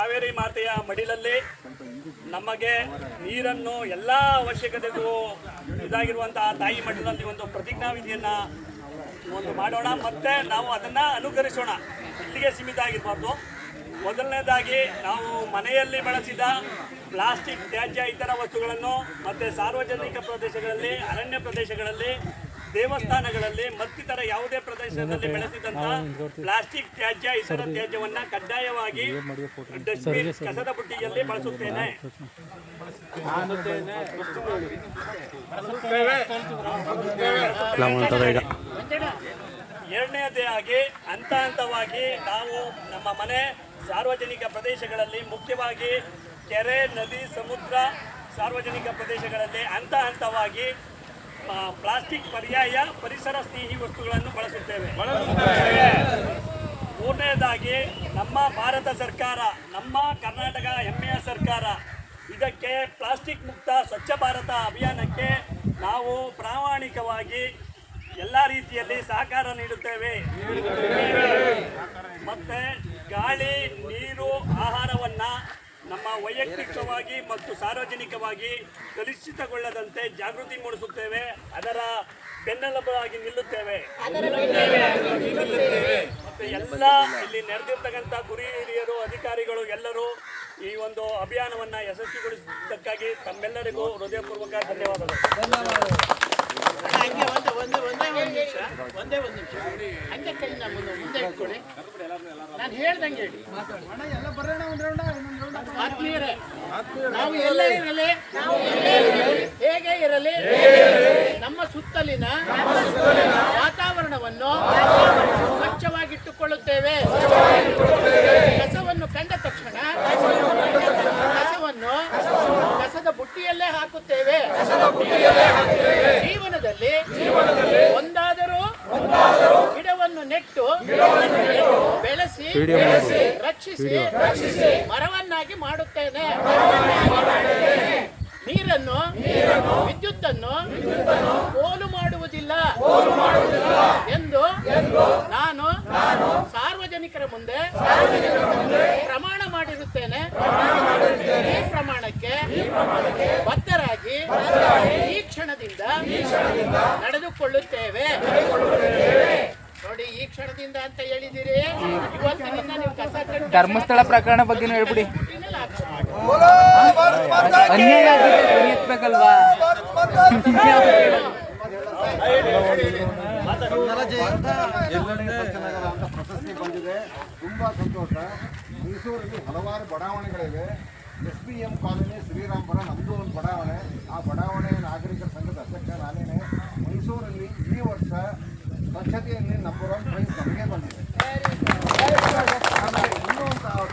ಕಾವೇರಿ ಮಾತೆಯ ಮಡಿಲಲ್ಲಿ ನಮಗೆ ನೀರನ್ನು ಎಲ್ಲ ಅವಶ್ಯಕತೆಗೂ ಇದಾಗಿರುವಂತಹ ತಾಯಿ ಮಡಿಲಲ್ಲಿ ಒಂದು ಪ್ರತಿಜ್ಞಾವಿಧಿಯನ್ನು ಮಾಡೋಣ, ಮತ್ತೆ ನಾವು ಅದನ್ನು ಅನುಕರಿಸೋಣ. ಇಲ್ಲಿಗೆ ಸೀಮಿತ ಆಗಿರಬಾರ್ದು. ಮೊದಲನೇದಾಗಿ ನಾವು ಮನೆಯಲ್ಲಿ ಬಳಸಿದ ಪ್ಲಾಸ್ಟಿಕ್ ತ್ಯಾಜ್ಯ ಇತರ ವಸ್ತುಗಳನ್ನು ಮತ್ತು ಸಾರ್ವಜನಿಕ ಪ್ರದೇಶಗಳಲ್ಲಿ, ಅರಣ್ಯ ಪ್ರದೇಶಗಳಲ್ಲಿ, ದೇವಸ್ಥಾನಗಳಲ್ಲಿ ಮತ್ತಿತರ ಯಾವುದೇ ಪ್ರದೇಶದಲ್ಲಿ ಬೆಳೆಸಿದಂಥ ಪ್ಲಾಸ್ಟಿಕ್ ತ್ಯಾಜ್ಯ ಇತರ ತ್ಯಾಜ್ಯವನ್ನು ಕಡ್ಡಾಯವಾಗಿ ಡಸ್ಟ್ಬಿನ್ ಕಸದ ಬುಟ್ಟಿಯಲ್ಲಿ ಬಳಸುತ್ತೇನೆ. ಎರಡನೇದಾಗಿ ಹಂತವಾಗಿ ನಾವು ನಮ್ಮ ಮನೆ ಸಾರ್ವಜನಿಕ ಪ್ರದೇಶಗಳಲ್ಲಿ, ಮುಖ್ಯವಾಗಿ ಕೆರೆ, ನದಿ, ಸಮುದ್ರ ಸಾರ್ವಜನಿಕ ಪ್ರದೇಶಗಳಲ್ಲಿ ಹಂತವಾಗಿ ಪ್ಲಾಸ್ಟಿಕ್ ಪರ್ಯಾಯ ಪರಿಸರ ಸ್ನೇಹಿ ವಸ್ತುಗಳನ್ನು ಬಳಸುತ್ತೇವೆ. ಮೂರನೇದಾಗಿ ನಮ್ಮ ಭಾರತ ಸರ್ಕಾರ, ನಮ್ಮ ಕರ್ನಾಟಕ ಹೆಮ್ಮೆಯ ಸರ್ಕಾರ, ಇದಕ್ಕೆ ಪ್ಲಾಸ್ಟಿಕ್ ಮುಕ್ತ ಸ್ವಚ್ಛ ಭಾರತ ಅಭಿಯಾನಕ್ಕೆ ನಾವು ಪ್ರಾಮಾಣಿಕವಾಗಿ ಎಲ್ಲ ರೀತಿಯಲ್ಲಿ ಸಹಕಾರ ನೀಡುತ್ತೇವೆ. ಮತ್ತು ಗಾಳಿ, ನೀರು, ಆಹಾರವನ್ನು ನಮ್ಮ ವೈಯಕ್ತಿಕವಾಗಿ ಮತ್ತು ಸಾರ್ವಜನಿಕವಾಗಿ ಕಲುಷಿತಗೊಳ್ಳದಂತೆ ಜಾಗೃತಿ ಮೂಡಿಸುತ್ತೇವೆ. ಅದರ ಬೆನ್ನೆಲುಬಾಗಿ ನಿಲ್ಲುತ್ತೇವೆ. ಮತ್ತು ಎಲ್ಲ ಇಲ್ಲಿ ನೆರೆದಿರ್ತಕ್ಕಂಥ ಗುರಿ ಹಿರಿಯರು, ಅಧಿಕಾರಿಗಳು ಎಲ್ಲರೂ ಈ ಒಂದು ಅಭಿಯಾನವನ್ನು ಯಶಸ್ವಿಗೊಳಿಸಿದ್ದಕ್ಕಾಗಿ ತಮ್ಮೆಲ್ಲರಿಗೂ ಹೃದಯಪೂರ್ವಕ ಧನ್ಯವಾದಗಳು. ಒಂದೇ ಒಂದು ನಿಮಿಷ ಹಂಗೆ ಕೈ ಮುಂದೆ ಇಟ್ಕೊಳ್ಳಿ. ನಾನು ಹೇಳ್ದಂಗೆ ಹೇಳಿ. ಆತ್ಮೀಯರೇ, ನಾವು ಎಲ್ಲೇ ಇರಲಿ, ಹೇಗೆ ಇರಲಿ, ನಮ್ಮ ಸುತ್ತಲಿನ ವಾತಾವರಣವನ್ನು ಸ್ವಚ್ಛವಾಗಿಟ್ಟುಕೊಳ್ಳುತ್ತೇವೆ. ಕಸವನ್ನು ಕಂಡ ತಕ್ಷಣ ಕಸವನ್ನು ಕಸದ ಬುಟ್ಟಿಯಲ್ಲೇ ಹಾಕುತ್ತೇವೆ. ಜೀವನದಲ್ಲಿ ಒಂದಾದರೂ ಗಿಡವನ್ನು ನೆಟ್ಟು ಬೆಳೆಸಿ ರಕ್ಷಿಸಿ ಮರವನ್ನಾಗಿ ಮಾಡುತ್ತೇನೆ. ನೀರನ್ನು, ವಿದ್ಯುತ್ತನ್ನು ಪೋಲು ಮಾಡುವುದಿಲ್ಲ ಎಂದು ನಾನು ಸಾರ್ವಜನಿಕರ ಮುಂದೆ ಪ್ರಮಾಣ ಮಾಡಿರುತ್ತೇನೆ. ಈ ಪ್ರಮಾಣಕ್ಕೆ ಬದ್ಧರಾಗಿ ಈ ಕ್ಷಣದಿಂದ ನಡೆದುಕೊಳ್ಳುತ್ತೇವೆ. ನೋಡಿ, ಈ ಕ್ಷಣದಿಂದ ಅಂತ ಹೇಳಿದಿರಿ. ಇವತ್ತಿನಿಂದ ನೀವು ಕಸ ಧರ್ಮಸ್ಥಳ ಪ್ರಕರಣ ಬಗ್ಗೆ ಹೇಳ್ಬಿಡಿ. ಎತ್ತಬೇಕಲ್ವಾ? ಪ್ರಶಸ್ತಿ ಬಂದಿದೆ, ತುಂಬಾ ಸಂತೋಷ. ಮೈಸೂರಲ್ಲಿ ಹಲವಾರು ಬಡಾವಣೆಗಳಿವೆ. SBM ಕಾಲೋನಿ, ಶ್ರೀರಾಮಪುರ, ನಮ್ಮದು ಒಂದು ಬಡಾವಣೆ. ಆ ಬಡಾವಣೆ ನಾಗರಿಕರ ಸಂಘದ ಅಧ್ಯಕ್ಷ ನಾನೇನೆ. ಮೈಸೂರಲ್ಲಿ ಈ ವರ್ಷ ಸ್ವಚ್ಛತೆಯಲ್ಲಿ ನಂಬರ್ 1 ಪ್ರೈಸ್ ನಮಗೆ ಬಂದಿದೆ. ಇನ್ನೂ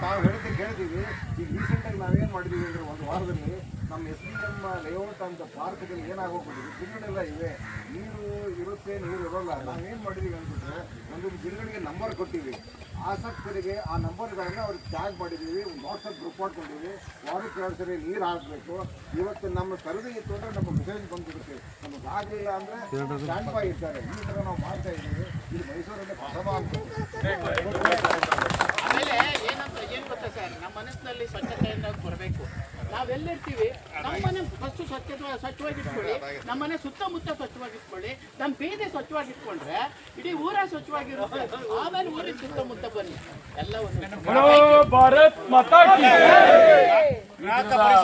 ತಾವು ಹೇಳ್ತೀವಿ. ಈಗ ರೀಸೆಂಟಾಗಿ ನಾವೇನು ಮಾಡಿದ್ದೀವಿ ಅಂದರೆ, ಒಂದು ವಾರದಲ್ಲಿ ನಮ್ಮ SBM ಲೇಔಟ್ ಅಂತ ಪಾರ್ಕ್ದಲ್ಲಿ ಏನಾಗೋಗ್ಬಿಟ್ಟಿದೆ, ಗಿಡಗಳೆಲ್ಲ ಇವೆ. ನೀರು ಇರುತ್ತೆ, ನೀರು ಇರೋಲ್ಲ. ನಾವೇನು ಮಾಡಿದ್ದೀವಿ ಅಂದ್ಬಿಟ್ರೆ, ಒಂದೊಂದು ಗಿಡಗಳಿಗೆ ನಂಬರ್ ಕೊಟ್ಟಿವಿ. ಆಸಕ್ತರಿಗೆ ಆ ನಂಬರ್ಗಳನ್ನು ಅವ್ರಿಗೆ ಟ್ಯಾಗ್ ಮಾಡಿದ್ದೀವಿ. ಒಂದು ವಾಟ್ಸಪ್ ಗ್ರೂಪ್ ಮಾಡ್ಕೊಂಡಿದ್ದೀವಿ. ವಾರಕ್ಕೆ 2 ಸರಿ ನೀರು ಹಾಕಬೇಕು. ಇವತ್ತು ನಮ್ಮ ಸರದಿ ಇತ್ತು ಅಂದರೆ ನಮ್ಮ ಮೆಸೇಜ್ ಬಂದಿರುತ್ತೆ. ನಮಗೆ ಆಗಲಿಲ್ಲ ಅಂದರೆ ಸ್ಟ್ಯಾಂಡ್ ಬೈ ಇರ್ತಾರೆ. ಈ ಥರ ನಾವು ಮಾಡ್ತಾ ಇದ್ದೀವಿ. ಇದು ಮೈಸೂರಲ್ಲಿ ಪ್ರಥಮ ಆಮೇಲೆ ಏನು ಗೊತ್ತಾ ಸರ್, ನಮ್ಮ ಮನಸ್ಸಿನಲ್ಲಿ ಸ್ವಚ್ಛತೆಯಿಂದ ಬರಬೇಕು. ನಾವೆಲ್ಲಿರ್ತೀವಿ, ನಮ್ಮ ಮನೆ ಫಸ್ಟು ಸ್ವಚ್ಛವಾಗಿಟ್ಕೊಳ್ಳಿ. ನಮ್ಮ ಮನೆ ಸುತ್ತಮುತ್ತ ಸ್ವಚ್ಛವಾಗಿಟ್ಕೊಳ್ಳಿ. ನಮ್ಮ ಬೀದಿ ಸ್ವಚ್ಛವಾಗಿಟ್ಕೊಂಡ್ರೆ ಇಡೀ ಊರ ಸ್ವಚ್ಛವಾಗಿರುತ್ತೆ. ಆಮೇಲೆ ಊರಿನ ಸುತ್ತಮುತ್ತ ಬನ್ನಿ. ಎಲ್ಲವನ್ನು ಭಾರತ್ ಮಾತಾ ಕೀ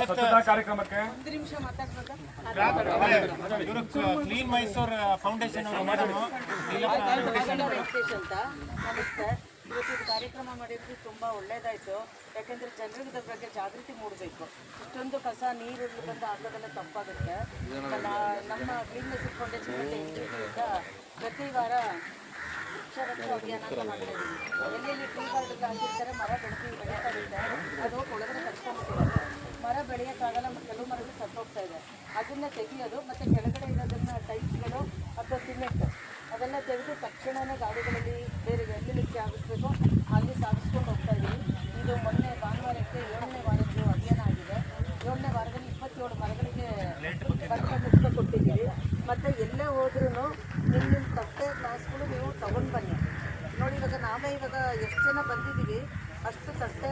ಸ್ವಚ್ಛತಾ ಕಾರ್ಯಕ್ರಮಕ್ಕೆ ಕ್ಲೀನ್ ಮೈಸೂರು ಫೌಂಡೇಶನ್ ನಮಸ್ತೆ. ಇವತ್ತು ಕಾರ್ಯಕ್ರಮ ಮಾಡಿದ್ದು ತುಂಬ ಒಳ್ಳೆಯದಾಯಿತು. ಯಾಕೆಂದರೆ ಜನರಿಗೆ ಇದ್ರ ಬಗ್ಗೆ ಜಾಗೃತಿ ಮೂಡಬೇಕು. ಇಷ್ಟೊಂದು ಕಸ ನೀರು ಬಂದು ಹಾಕೋದೆಲ್ಲ ತಪ್ಪಾಗುತ್ತೆ. ನಮ್ಮ ಕ್ಲೀನ್ ಮೈಸೂರು ಫೌಂಡೇಶನ್ ಇಂದ ಪ್ರತಿ ವಾರ ವೃಕ್ಷರಕ್ಷಾ ಅಭಿಯಾನ ಅಂತ ಮಾಡ್ತಾ ಇದ್ದೀವಿ. ಎಲ್ಲೆಲ್ಲಿ ಟ್ರೀ ಗಾರ್ಡನ್ ಹಾಕಿರ್ತಾರೆ, ಮರ ಬೆಳೀತಾ ಇರುತ್ತೆ, ಅದು ಒಳಗಡೆ ಕಚ್ಕೊಂಡ್ಬಿಟ್ಟಿರುತ್ತೆ. ಮರ ಬೆಳೆಯೋಕ್ಕಾಗಲ್ಲ, ಕೆಲವು ಮರಗಳು ಸತ್ತೋಗ್ತಾ ಇದೆ. ಅದನ್ನು ತೆಗಿಯೋದು, ಮತ್ತು ಕೆಳಗಡೆ ಇರೋದನ್ನು ಟೈಲ್ಸ್ಗಳು ಅಥವಾ ಸಿಮೆಂಟ್ ಅದೆಲ್ಲ ತೆಗೆದು ತಕ್ಷಣವೇ ಗಾಡಿಗಳಲ್ಲಿ ಬೇರೆ ಎಲ್ಲೆಲ್ಲಿ ಆಗಿಸ್ಬೇಕು ಅಲ್ಲಿ ಸಾಗಿಸ್ಕೊಂಡು ಹೋಗ್ತಾ ಇದ್ದೀವಿ. ಇದು ಮೊನ್ನೆ ಭಾನುವಾರಕ್ಕೆ 7ನೇ ವಾರದ್ದು ಅಭಿಯಾನ ಆಗಿದೆ. 7ನೇ ವಾರದಲ್ಲಿ 27 ಮರಗಳಿಗೆ ಮುಕ್ತ ಕೊಟ್ಟಿದ್ದೀವಿ. ಮತ್ತು ಎಲ್ಲೇ ಹೋದ್ರೂ ನಿಮ್ಮ ತಟ್ಟೆ ಗ್ಲಾಸ್ಗಳು ನೀವು ತಗೊಂಡು ಬನ್ನಿ. ನೋಡಿ, ಇವಾಗ ನಾವೇ ಎಷ್ಟು ಜನ ಬಂದಿದ್ದೀವಿ, ಅಷ್ಟು ತಟ್ಟೆ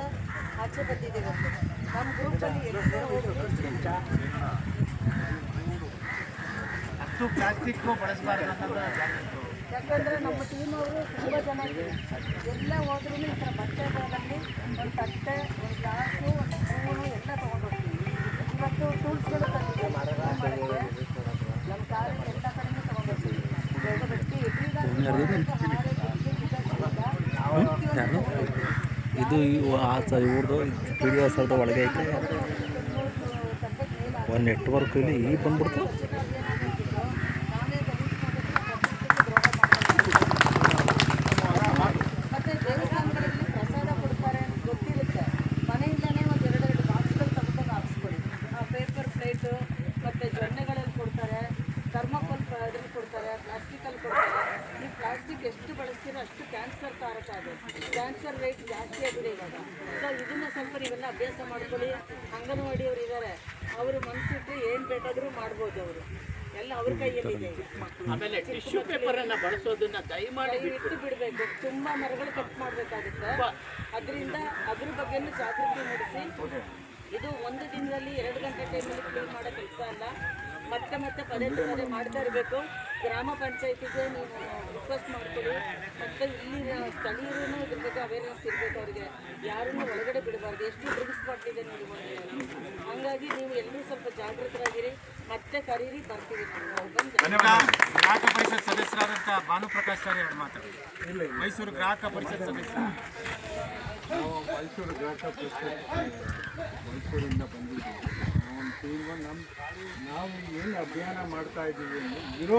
ಆಚೆ ಬಂದು ಬಂದಿದ್ದೀವಿ ನಮ್ಮ ಗ್ರೂಪಲ್ಲಿ ಎಲ್ಲೇ ಹೋದ್ರು ಅಷ್ಟು ಪ್ಲಾಸ್ಟಿಕ್ ಬಳಸಬಾರ್ದು ಅನ್ನೋದು ಯಾಕಂದರೆ ನಮ್ಮ ಟೀಮ್ ಅವರು ತುಂಬ ಜನ ಇದ್ದೀವಿ ಎಲ್ಲ ಹೋದ್ರೂ ಈ ಥರ ಬಟ್ಟೆ ಬ್ಯಾಗಲ್ಲಿ ಒಂದು ತಟ್ಟೆ ಒಂದು ಗ್ಲಾಸು ಒಂದು ಸ್ಪೂನು ಎಲ್ಲ ತೊಗೊಂಡು ಹೋಗ್ತೀವಿ ಇವತ್ತು ಟೂಲ್ಸ್ಗಳು ತಂದಿದ್ದೀವಿ ಮಾಡೋಕ್ಕೆ ನಮ್ಮ ಕಾರಲ್ಲಿ ಎಲ್ಲ ಕಡೆನೂ ತೊಗೊಂಡು ಹೋಗ್ತೀವಿ ಇದು ಇವ್ರದ್ದು ಪಿ ಡಿ ಎಸ್ ಅವ್ರದ್ದು ಒಳಗೆ ಐತೆ ಒಂದು ನೆಟ್ವರ್ಕ್ ಇಲ್ಲಿ ಈಗ ಬಂದ್ಬಿಡ್ತು. ಮತ್ತು ದೇವಸ್ಥಾನಗಳಲ್ಲಿ ಪ್ರಸಾದ ಕೊಡ್ತಾರೆ ಗೊತ್ತಿರುತ್ತೆ ಮನೆಯಿಂದಲೇ ಒಂದು ಎರಡೆರಡು ಬಾಕ್ಸ್ಗಳು ತಗೊಂಡು ಹಾಕ್ಸ್ಕೊಳ್ಳಿ ಪೇಪರ್ ಪ್ಲೇಟು ಮತ್ತು ಜೊನ್ನೆಗಳಲ್ಲಿ ಕೊಡ್ತಾರೆ ಥರ್ಮಾಕೋಲ್ ಅದ್ರಲ್ಲಿ ಕೊಡ್ತಾರೆ ಪ್ಲಾಸ್ಟಿಕಲ್ಲಿ ಕೊಡ್ತಾರೆ ಈ ಪ್ಲಾಸ್ಟಿಕ್ ಎಷ್ಟು ಬಳಸ್ತೀರೋ ಅಷ್ಟು ಕ್ಯಾನ್ಸರ್ ಕಾರಕ ಅದು ಕ್ಯಾನ್ಸರ್ ರೇಟ್ ಜಾಸ್ತಿ ಆಗಿದೆ ಇವಾಗ ಸೊ ಇದನ್ನು ಸ್ವಲ್ಪ ನೀವೆಲ್ಲ ಅಭ್ಯಾಸ ಮಾಡ್ಕೊಳ್ಳಿ ಅಂಗನವಾಡಿಯವರು ಇದ್ದಾರೆ ಅವರು ಮನಸ್ಸಿಟ್ಟು ಏನು ಬೇಕಾದರೂ ಮಾಡ್ಬೋದು ಅವರು ಎಲ್ಲ ಅವ್ರ ಕೈಯಲ್ಲಿದೆ ಆಮೇಲೆ ಟಿಶ್ಯೂ ಪೇಪರನ್ನು ಬಳಸೋದನ್ನ ದಯಮಾಡಿ ಇಟ್ಟು ಬಿಡಬೇಕು ತುಂಬ ಮರಗಳು ಕಟ್ ಮಾಡಬೇಕಾಗುತ್ತೆ ಅದರಿಂದ ಅದ್ರ ಬಗ್ಗೆನೂ ಜಾಗೃತಿ ಮೂಡಿಸಿ ಇದು ಒಂದು ದಿನದಲ್ಲಿ 2 ಗಂಟೆ ಟೈಮಲ್ಲಿ ಕ್ಲೀನ್ ಮಾಡೋ ಕೆಲಸ ಅಲ್ಲ ಮತ್ತೆ ಮತ್ತೆ ಪದೇ ಪದೇ ಮಾಡ್ತಾ ಇರಬೇಕು ಗ್ರಾಮ ಪಂಚಾಯತಿಗೆ ನೀವು ರಿಕ್ವೆಸ್ಟ್ ಮಾಡ್ಕೊಳ್ಳಿ ಮತ್ತು ಇಲ್ಲಿ ಸ್ಥಳೀಯರೂ ಇದ್ರ ಬಗ್ಗೆ ಅವೇರ್ನೆಸ್ ಇರಬೇಕು ಅವರಿಗೆ ಯಾರನ್ನೂ ಒಳಗಡೆ ಬಿಡಬಾರ್ದು ಎಷ್ಟು ಡ್ರಿಂಕ್ಸ್ ಬಾಟ್ಲಿದೆ ನೋಡಿ ಹಾಗಾಗಿ ನೀವು ಎಲ್ಲರೂ ಸ್ವಲ್ಪ ಜಾಗೃತರಾಗಿರಿ ಮತ್ತೆ ಕರೀರಿ ಬರ್ತೀವಿ ನಾವು ಬಂದು ಗ್ರಾಹಕ ಪರಿಷತ್ ಸದಸ್ಯರಾದಂಥ ಭಾನುಪ್ರಕಾಶ್ ಸರ್ ಎರಡು ಮಾತು. ಮೈಸೂರು ಗ್ರಾಹಕ ಪರಿಷತ್ ಸದಸ್ಯರು. ನಾವು ಮೈಸೂರು ಗ್ರಾಹಕ ಪರಿಷತ್ ಮೈಸೂರಿಂದ ಬಂದಿದ್ದೀವಿ. ನಾವು ಏನು ಅಭಿಯಾನ ಮಾಡ್ತಾ ಇದ್ದೀವಿ ಅಂದರೆ ಇರೋ